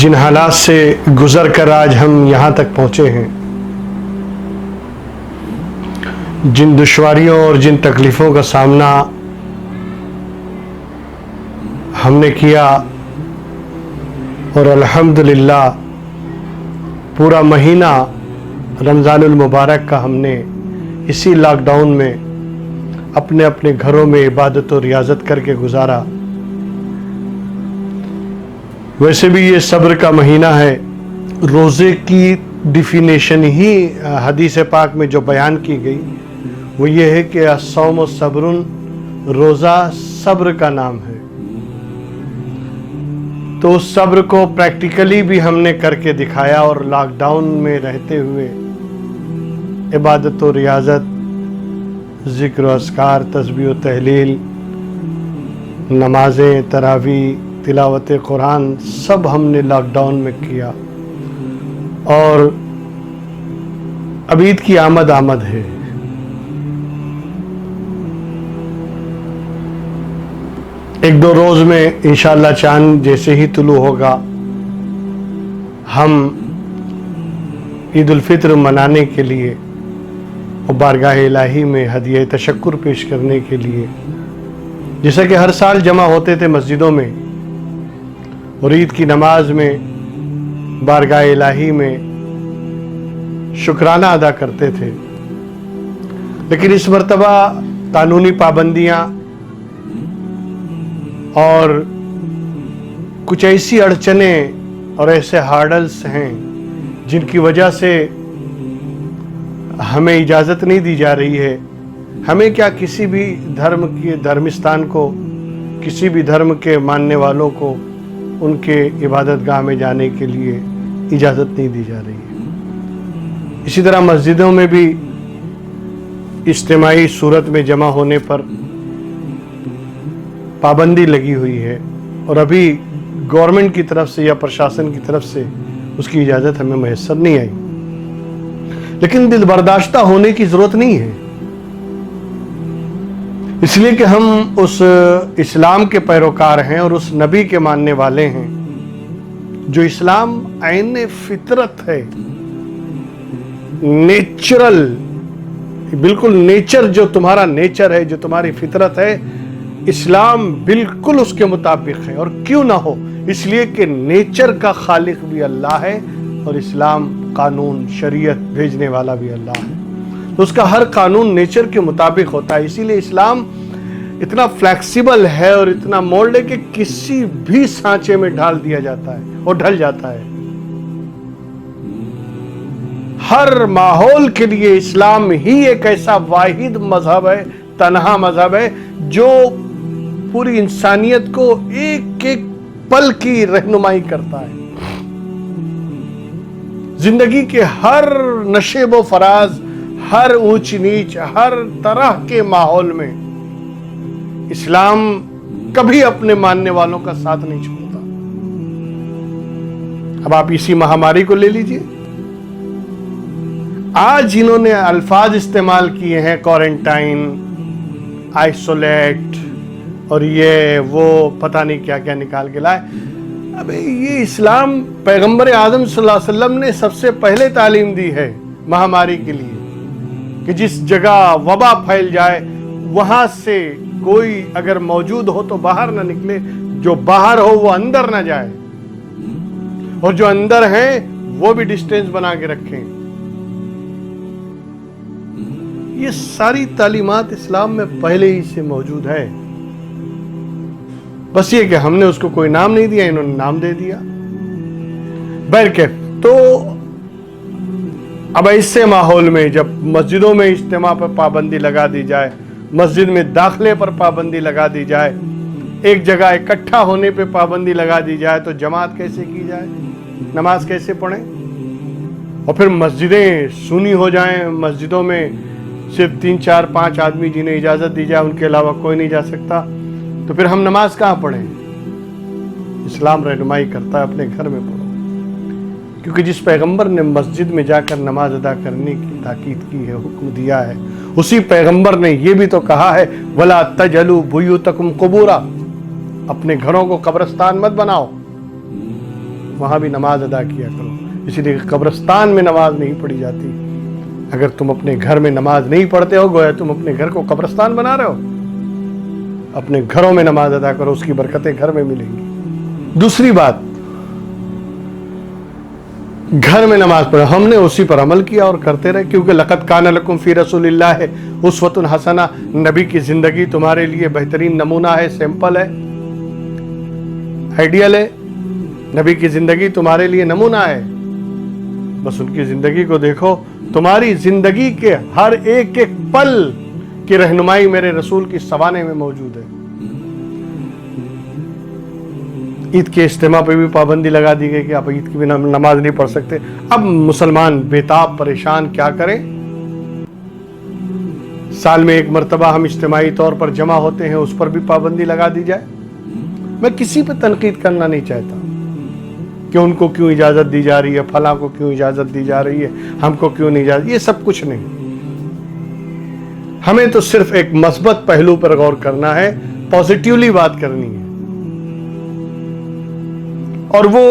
جن حالات سے گزر کر آج ہم یہاں تک پہنچے ہیں، جن دشواریوں اور جن تکلیفوں کا سامنا ہم نے کیا، اور الحمدللہ پورا مہینہ رمضان المبارک کا ہم نے اسی لاک ڈاؤن میں اپنے اپنے گھروں میں عبادت و ریاضت کر کے گزارا۔ ویسے بھی یہ صبر کا مہینہ ہے۔ روزے کی ڈیفینیشن ہی حدیث پاک میں جو بیان کی گئی وہ یہ ہے کہ الصوم صبر، روزہ صبر کا نام ہے۔ تو اس صبر کو پریکٹیکلی بھی ہم نے کر کے دکھایا، اور لاک ڈاؤن میں رہتے ہوئے عبادت و ریاضت، ذکر و اذکار، تسبیح و تحلیل، نمازیں، تراویح، تلاوت قرآن، سب ہم نے لاک ڈاؤن میں کیا۔ اور اب عید کی آمد ہے۔ ایک دو روز میں انشاءاللہ چاند جیسے ہی طلوع ہوگا، ہم عید الفطر منانے کے لیے اور بارگاہ الہی میں ہدیہ تشکر پیش کرنے کے لیے، جیسا کہ ہر سال جمع ہوتے تھے مسجدوں میں اور عید کی نماز میں بارگاہ الہی میں شکرانہ ادا کرتے تھے، لیکن اس مرتبہ قانونی پابندیاں اور کچھ ایسی اڑچنیں اور ایسے ہارڈلز ہیں جن کی وجہ سے ہمیں اجازت نہیں دی جا رہی ہے۔ ہمیں کیا، کسی بھی دھرم کے دھرمستان کو، کسی بھی دھرم کے ماننے والوں کو ان کے عبادت گاہ میں جانے کے لیے اجازت نہیں دی جا رہی ہے۔ اسی طرح مسجدوں میں بھی اجتماعی صورت میں جمع ہونے پر پابندی لگی ہوئی ہے، اور ابھی گورنمنٹ کی طرف سے یا پرشاسن کی طرف سے اس کی اجازت ہمیں میسر نہیں آئی۔ لیکن دل برداشتہ ہونے کی ضرورت نہیں ہے، اس لیے کہ ہم اس اسلام کے پیروکار ہیں اور اس نبی کے ماننے والے ہیں جو اسلام عین فطرت ہے، نیچرل، بالکل نیچر، جو تمہارا نیچر ہے، جو تمہاری فطرت ہے، اسلام بالکل اس کے مطابق ہے۔ اور کیوں نہ ہو، اس لیے کہ نیچر کا خالق بھی اللہ ہے اور اسلام قانون شریعت بھیجنے والا بھی اللہ ہے، تو اس کا ہر قانون نیچر کے مطابق ہوتا ہے۔ اسی لیے اسلام اتنا فلیکسیبل ہے اور اتنا مولڈ ہے کہ کسی بھی سانچے میں ڈھال دیا جاتا ہے اور ڈھل جاتا ہے۔ ہر ماحول کے لیے اسلام ہی ایک ایسا واحد مذہب ہے، تنہا مذہب ہے، جو پوری انسانیت کو ایک ایک پل کی رہنمائی کرتا ہے۔ زندگی کے ہر نشیب و فراز، ہر اونچ نیچ، ہر طرح کے ماحول میں اسلام کبھی اپنے ماننے والوں کا ساتھ نہیں چھوڑتا۔ اب آپ اسی مہاماری کو لے لیجئے، آج انہوں نے الفاظ استعمال کیے ہیں، کوارنٹائن، آئسولیٹ، اور یہ وہ پتہ نہیں کیا کیا نکال کے لائے۔ اب یہ اسلام پیغمبر اعظم صلی اللہ علیہ وسلم نے سب سے پہلے تعلیم دی ہے مہاماری کے لیے، کہ جس جگہ وبا پھیل جائے وہاں سے کوئی اگر موجود ہو تو باہر نہ نکلے، جو باہر ہو وہ اندر نہ جائے، اور جو اندر ہیں وہ بھی ڈسٹینس بنا کے رکھیں۔ یہ ساری تعلیمات اسلام میں پہلے ہی سے موجود ہے، بس یہ کہ ہم نے اس کو کوئی نام نہیں دیا، انہوں نے نام دے دیا۔ بہرکیف، تو اب ایسے ماحول میں جب مسجدوں میں اجتماع پر پابندی لگا دی جائے، مسجد میں داخلے پر پابندی لگا دی جائے، ایک جگہ اکٹھا ہونے پہ پابندی لگا دی جائے، تو جماعت کیسے کی جائے، نماز کیسے پڑھیں؟ اور پھر مسجدیں سونی ہو جائیں، مسجدوں میں صرف 3 4 5 آدمی جنہیں اجازت دی جائے، ان کے علاوہ کوئی نہیں جا سکتا، تو پھر ہم نماز کہاں پڑھیں؟ اسلام رہنمائی کرتا ہے اپنے گھر میں پڑھو، کیونکہ جس پیغمبر نے مسجد میں جا کر نماز ادا کرنے کی تاکید کی ہے، حکم دیا ہے، اسی پیغمبر نے یہ بھی تو کہا ہے وَلَا تَجْعَلُوا بُيُوتَكُمْ قُبُورًا، اپنے گھروں کو قبرستان مت بناؤ۔ وہاں بھی نماز ادا کیا کرو. اسی لیے قبرستان میں نماز نہیں پڑھی جاتی. اگر تم اپنے گھر میں نماز نہیں پڑھتے ہو گویا تم اپنے گھر کو قبرستان بنا رہے ہو. اپنے گھروں میں نماز ادا کرو, اس کی برکتیں گھر میں ملیں گی. دوسری بات, گھر میں نماز پڑھو. ہم نے اسی پر عمل کیا اور کرتے رہے, کیونکہ لقد کان لکم فی رسول اللہ اسوۃ حسنہ, نبی کی زندگی تمہارے لیے بہترین نمونہ ہے, سیمپل ہے, آئیڈیل ہے. نبی کی زندگی تمہارے لیے نمونہ ہے, بس ان کی زندگی کو دیکھو. تمہاری زندگی کے ہر ایک ایک پل کی رہنمائی میرے رسول کی سوانے میں موجود ہے. عید کے اجتماع پہ بھی پابندی لگا دی گئی کہ آپ عید کی بھی نماز نہیں پڑھ سکتے. اب مسلمان بےتاب پریشان کیا کریں. سال میں ایک مرتبہ ہم اجتماعی طور پر جمع ہوتے ہیں, اس پر بھی پابندی لگا دی جائے. میں کسی پہ تنقید کرنا نہیں چاہتا کہ ان کو کیوں اجازت دی جا رہی ہے, فلاں کو کیوں اجازت دی جا رہی ہے, ہم کو کیوں نہیں اجازت. یہ سب کچھ نہیں. ہمیں تو صرف ایک مثبت پہلو پر غور کرنا ہے, پازیٹیولی بات کرنی ہے. اور وہ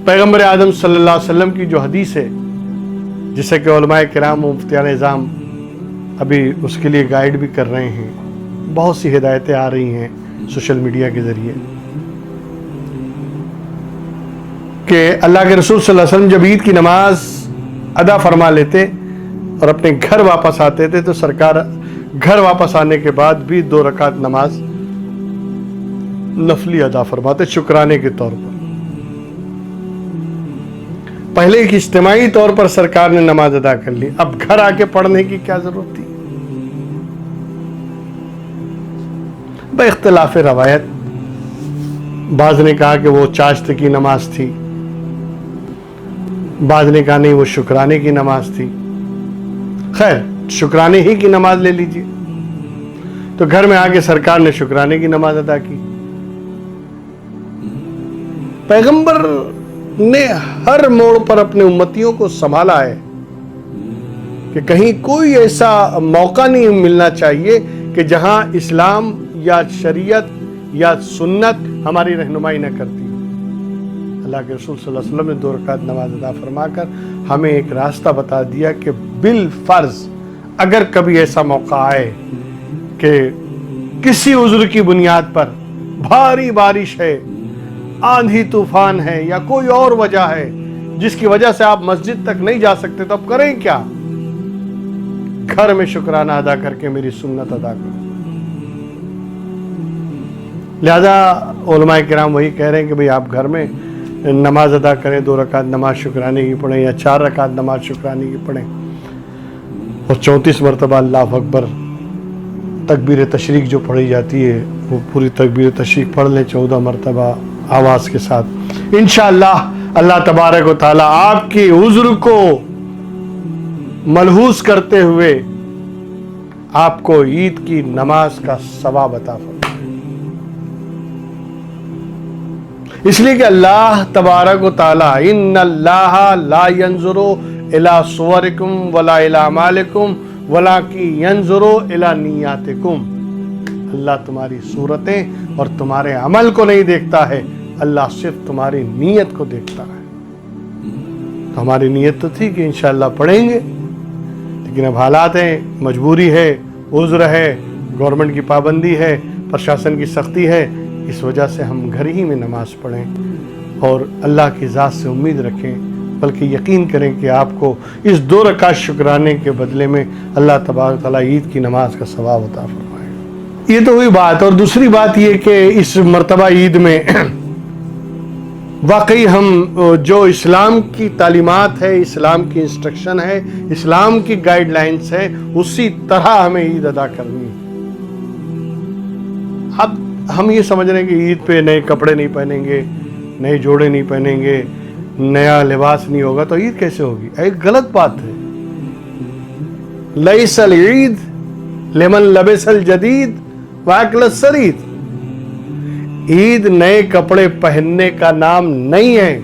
پیغمبر اعظم صلی اللہ علیہ وسلم کی جو حدیث ہے, جسے کہ علماء کرام و مفتیان نظام ابھی اس کے لیے گائیڈ بھی کر رہے ہیں, بہت سی ہدایتیں آ رہی ہیں سوشل میڈیا کے ذریعے, کہ اللہ کے رسول صلی اللہ علیہ وسلم جب عید کی نماز ادا فرما لیتے اور اپنے گھر واپس آتے تھے تو سرکار گھر واپس آنے کے بعد بھی 2 رکعت نماز نفلی ادا فرماتے, شکرانے کے طور پر. پہلے ایک اجتماعی طور پر سرکار نے نماز ادا کر لی, اب گھر آ کے پڑھنے کی کیا ضرورت تھی. بے اختلاف روایت, بعض نے کہا کہ وہ چاشت کی نماز تھی, بعض نے کہا نہیں وہ شکرانے کی نماز تھی. خیر, شکرانے ہی کی نماز لے لیجیے. تو گھر میں آ کے سرکار نے شکرانے کی نماز ادا کی. پیغمبر نے ہر موڑ پر اپنے امتیوں کو سنبھالا ہے کہ کہیں کوئی ایسا موقع نہیں ملنا چاہیے کہ جہاں اسلام یا شریعت یا سنت ہماری رہنمائی نہ کرتی. اللہ کے رسول صلی اللہ علیہ وسلم نے 2 رکعت نماز ادا فرما کر ہمیں ایک راستہ بتا دیا کہ بالفرض اگر کبھی ایسا موقع آئے کہ کسی عذر کی بنیاد پر بھاری بارش ہے, آندھی طوفان ہے, یا کوئی اور وجہ ہے جس کی وجہ سے آپ مسجد تک نہیں جا سکتے, تو اب کریں کیا؟ گھر میں شکرانہ ادا کر کے میری سنت ادا کرو. لہذا علماء کرام وہی کہہ رہے ہیں کہ بھئی آپ گھر میں نماز ادا کریں, 2 رکعت نماز شکرانے کی پڑھیں یا 4 رکعت نماز شکرانے کی پڑھیں, اور 34 مرتبہ اللہ اکبر تکبیر تشریق جو پڑھی جاتی ہے وہ پوری تکبیر تشریق پڑھ لیں 14 مرتبہ آواز کے ساتھ. انشاءاللہ اللہ تبارک و تعالی آپ کی عذر کو ملحوظ کرتے ہوئے آپ کو عید کی نماز کا ثواب عطا فرمائے. اس لیے کہ اللہ تبارک و تعالی ان اللہ لا ينظر الى صورکم ولا الى اعمالکم ولکن ينظر الى نیاتکم. اللہ تمہاری صورتیں اور تمہارے عمل کو نہیں دیکھتا ہے, اللہ صرف تمہاری نیت کو دیکھتا ہے. تو ہماری نیت تو تھی کہ انشاءاللہ پڑھیں گے, لیکن اب حالات ہیں, مجبوری ہے, عذر ہے, گورنمنٹ کی پابندی ہے, پرشاسن کی سختی ہے, اس وجہ سے ہم گھر ہی میں نماز پڑھیں اور اللہ کی ذات سے امید رکھیں, بلکہ یقین کریں کہ آپ کو اس 2 رکعت شکرانے کے بدلے میں اللہ تبارک تعالیٰ عید کی نماز کا ثواب عطا فرمائے. یہ تو ہوئی بات. اور دوسری بات یہ کہ اس مرتبہ عید میں واقعی ہم جو اسلام کی تعلیمات ہے, اسلام کی انسٹرکشن ہے, اسلام کی گائیڈ لائنز ہے, اسی طرح ہمیں عید ادا کرنی ہے. اب ہم یہ سمجھ رہے ہیں کہ عید پہ نئے کپڑے نہیں پہنیں گے, نئے جوڑے نہیں پہنیں گے, نیا لباس نہیں ہوگا, تو عید کیسے ہوگی؟ ایک غلط بات ہے. لیس العید لمن لبس الجدید واکل السرید. عید نئے کپڑے پہننے کا نام نہیں ہے.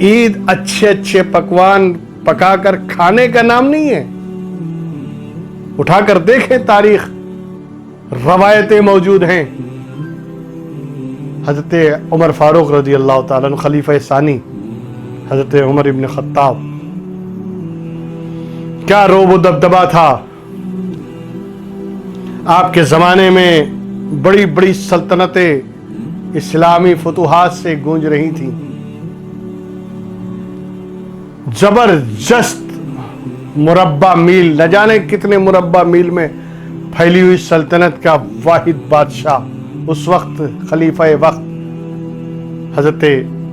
عید اچھے اچھے پکوان پکا کر کھانے کا نام نہیں ہے. اٹھا کر دیکھیں تاریخ, روایتیں موجود ہیں. حضرت عمر فاروق رضی اللہ تعالیٰ عنہ خلیفہ ثانی حضرت عمر ابن خطاب، کیا روب و دبدبا تھا آپ کے زمانے میں، بڑی بڑی سلطنتیں اسلامی فتوحات سے گونج رہی تھیں، زبردست مربع میل، نہ جانے کتنے مربع میل میں پھیلی ہوئی سلطنت کا واحد بادشاہ اس وقت خلیفہ وقت حضرت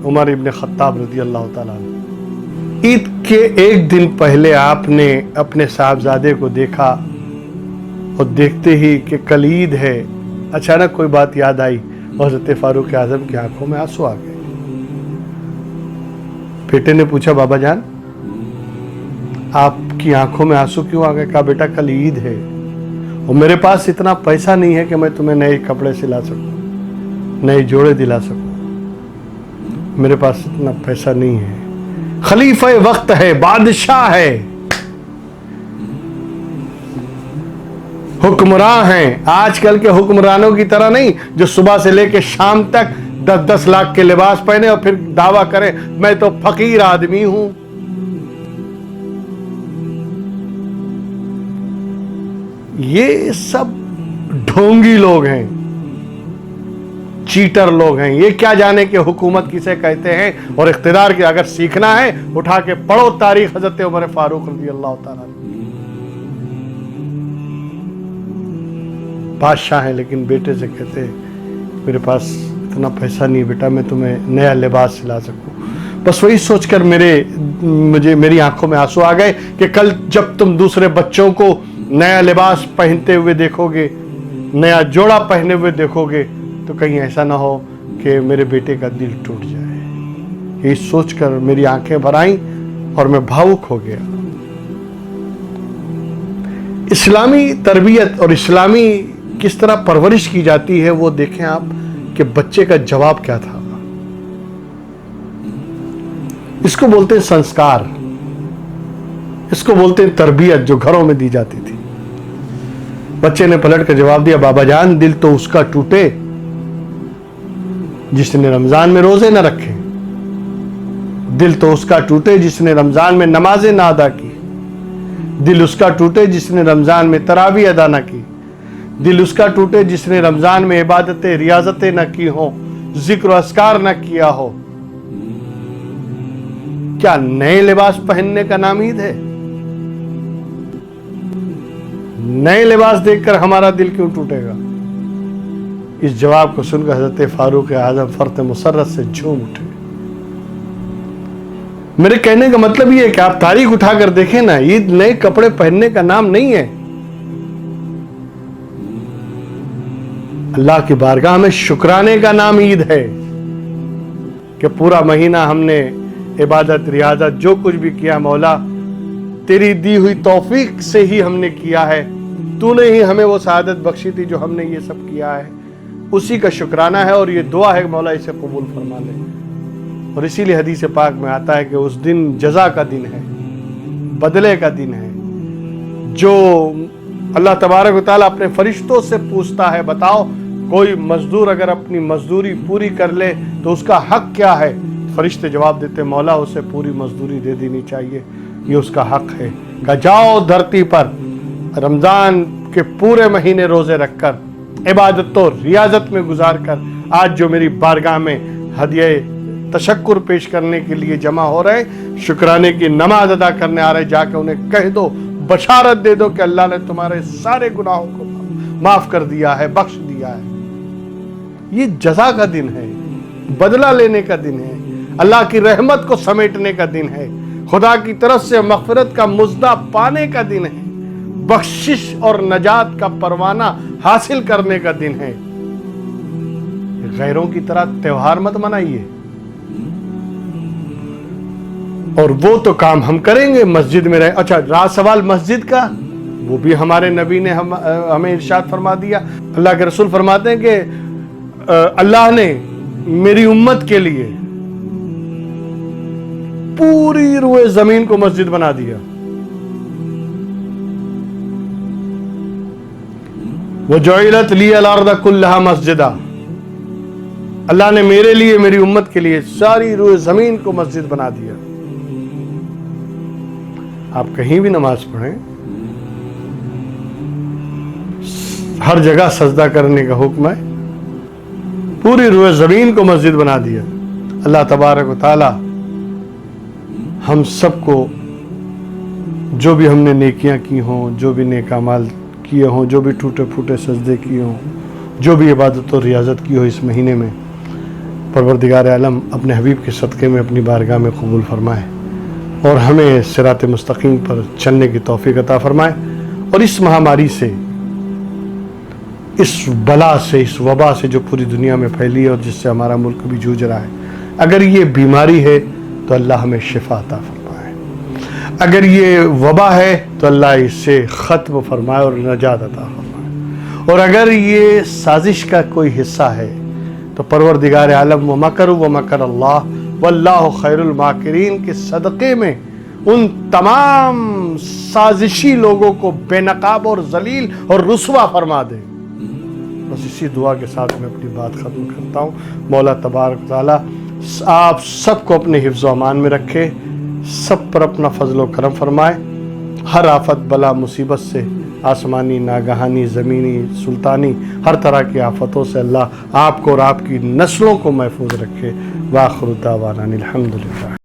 عمر ابن خطاب رضی اللہ تعالیٰ عنہ۔ عید کے ایک دن پہلے آپ نے اپنے صاحبزادے کو دیکھا اور دیکھتے ہی کہ کل عید ہے، اچانک کوئی بات یاد آئی اور حضرت فاروق اعظم کی آنکھوں میں آنسو آ گئے۔ بیٹے نے پوچھا بابا جان آپ کی آنکھوں میں آنسو کیوں آ گئے؟ کہا بیٹا کل عید ہے اور میرے پاس اتنا پیسہ نہیں ہے کہ میں تمہیں نئے کپڑے سلا سکوں، نئے جوڑے دلا سکوں، میرے پاس اتنا پیسہ نہیں ہے، خلیفہ وقت ہے، بادشاہ ہے، حکمراں ہیں، آج کل کے حکمرانوں کی طرح نہیں جو صبح سے لے کے شام تک 10 لاکھ کے لباس پہنے اور پھر دعویٰ کریں میں تو فقیر آدمی ہوں۔ یہ سب ڈھونگی لوگ ہیں، چیٹر لوگ ہیں، یہ کیا جانے کہ حکومت کسے کہتے ہیں اور اقتدار کی اگر سیکھنا ہے اٹھا کے پڑھو تاریخ حضرت عمر فاروق رضی اللہ تعالیٰ عنہ۔ بادشاہ ہیں لیکن بیٹے سے کہتے میرے پاس اتنا پیسہ نہیں بیٹا میں تمہیں نیا لباس سلا سکوں۔ بس وہی سوچ کر میری آنکھوں میں آنسو آ گئے کہ کل جب تم دوسرے بچوں کو نیا لباس پہنتے ہوئے دیکھو گے، نیا جوڑا پہنے ہوئے دیکھو گے تو کہیں ایسا نہ ہو کہ میرے بیٹے کا دل ٹوٹ جائے۔ یہ سوچ کر میری آنکھیں بھر آئیں اور میں بھاوک ہو گیا۔ اسلامی تربیت اور اسلامی کس طرح پرورش کی جاتی ہے وہ دیکھیں آپ کہ بچے کا جواب کیا تھا۔ اس کو بولتے ہیں سنسکار، اس کو بولتے ہیں تربیت جو گھروں میں دی جاتی تھی۔ بچے نے پلٹ کر جواب دیا بابا جان دل تو اس کا ٹوٹے جس نے رمضان میں روزے نہ رکھے، دل تو اس کا ٹوٹے جس نے رمضان میں نمازیں نہ ادا کی، دل اس کا ٹوٹے جس نے رمضان میں تراویح ادا نہ کی، دل اس کا ٹوٹے جس نے رمضان میں عبادتیں ریاضتیں نہ کی ہوں، ذکر و اذکار نہ کیا ہو۔ کیا نئے لباس پہننے کا نام عید ہے؟ نئے لباس دیکھ کر ہمارا دل کیوں ٹوٹے گا؟ اس جواب کو سن کر حضرت فاروق اعظم فرط مسرت سے جھوم اٹھے۔ میرے کہنے کا مطلب یہ ہے کہ آپ تاریخ اٹھا کر دیکھیں نا، عید نئے کپڑے پہننے کا نام نہیں ہے۔ اللہ کی بارگاہ میں شکرانے کا نام عید ہے کہ پورا مہینہ ہم نے عبادت ریاضت جو کچھ بھی کیا مولا تیری دی ہوئی توفیق سے ہی ہم نے کیا ہے، تو نے ہی ہمیں وہ سعادت بخشی تھی جو ہم نے یہ سب کیا ہے، اسی کا شکرانہ ہے اور یہ دعا ہے کہ مولا اسے قبول فرما لے۔ اور اسی لیے حدیث پاک میں آتا ہے کہ اس دن جزا کا دن ہے، بدلے کا دن ہے، جو اللہ تبارک و تعالیٰ اپنے فرشتوں سے پوچھتا ہے بتاؤ کوئی مزدور اگر اپنی مزدوری پوری کر لے تو اس کا حق کیا ہے؟ فرشتے جواب دیتے مولا اسے پوری مزدوری دے دینی چاہیے، یہ اس کا حق ہے۔ کہ جاؤ دھرتی پر رمضان کے پورے مہینے روزے رکھ کر عبادت و ریاضت میں گزار کر آج جو میری بارگاہ میں ہدیہ تشکر پیش کرنے کے لیے جمع ہو رہے، شکرانے کی نماز ادا کرنے آ رہے، جا کے انہیں کہہ دو، بشارت دے دو کہ اللہ نے تمہارے سارے گناہوں کو معاف کر دیا ہے، بخش دیا ہے۔ یہ جزا کا دن ہے، بدلہ لینے کا دن ہے، اللہ کی رحمت کو سمیٹنے کا دن ہے، خدا کی طرف سے مغفرت کا مزدہ پانے کا دن ہے، بخشش اور نجات کا پروانہ حاصل کرنے کا دن ہے۔ غیروں کی طرح تہوار مت منائیے۔ اور وہ تو کام ہم کریں گے مسجد میں رہے۔ اچھا رات سوال مسجد کا، وہ بھی ہمارے نبی نے ہمیں ارشاد فرما دیا۔ اللہ کے رسول فرماتے ہیں کہ اللہ نے میری امت کے لیے پوری روئے زمین کو مسجد بنا دیا۔ وَجُعِلَتْ لِيَ الْأَرْضَ كُلَّهَا مَسْجِدًا، اللہ نے میرے لیے میری امت کے لیے ساری روئے زمین کو مسجد بنا دیا. آپ کہیں بھی نماز پڑھیں ہر جگہ سجدہ کرنے کا حکم ہے. پوری روئے زمین کو مسجد بنا دیا. اللہ تبارک و تعالی ہم سب کو جو بھی ہم نے نیکیاں کی ہوں، جو بھی نیک اعمال کیے ہوں، جو بھی ٹوٹے پھوٹے سجدے کیے ہوں، جو بھی عبادت و ریاضت کی ہو اس مہینے میں، پروردگار عالم اپنے حبیب کے صدقے میں اپنی بارگاہ میں قبول فرمائے اور ہمیں صراط مستقیم پر چلنے کی توفیق عطا فرمائے. اور اس مہاماری سے، اس بلا سے، اس وبا سے جو پوری دنیا میں پھیلی ہے اور جس سے ہمارا ملک بھی جوجھ رہا ہے، اگر یہ بیماری ہے تو اللہ ہمیں شفا عطا فرمائے. اگر یہ وبا ہے تو اللہ اس سے ختم فرمائے اور نجات عطا فرمائے. اور اگر یہ سازش کا کوئی حصہ ہے تو پروردگار عالم ومکروا ومکر اللہ واللہ خیر الماکرین کے صدقے میں ان تمام سازشی لوگوں کو بے نقاب اور ذلیل اور رسوا فرما دے. بس اسی دعا کے ساتھ میں اپنی بات ختم کرتا ہوں. مولا تبارک تعالیٰ آپ سب کو اپنے حفظ و امان میں رکھے، سب پر اپنا فضل و کرم فرمائے. ہر آفت بلا مصیبت سے، آسمانی، ناگہانی، زمینی، سلطانی، ہر طرح کی آفتوں سے اللہ آپ کو اور آپ کی نسلوں کو محفوظ رکھے. وآخر دعوانا الحمدللہ.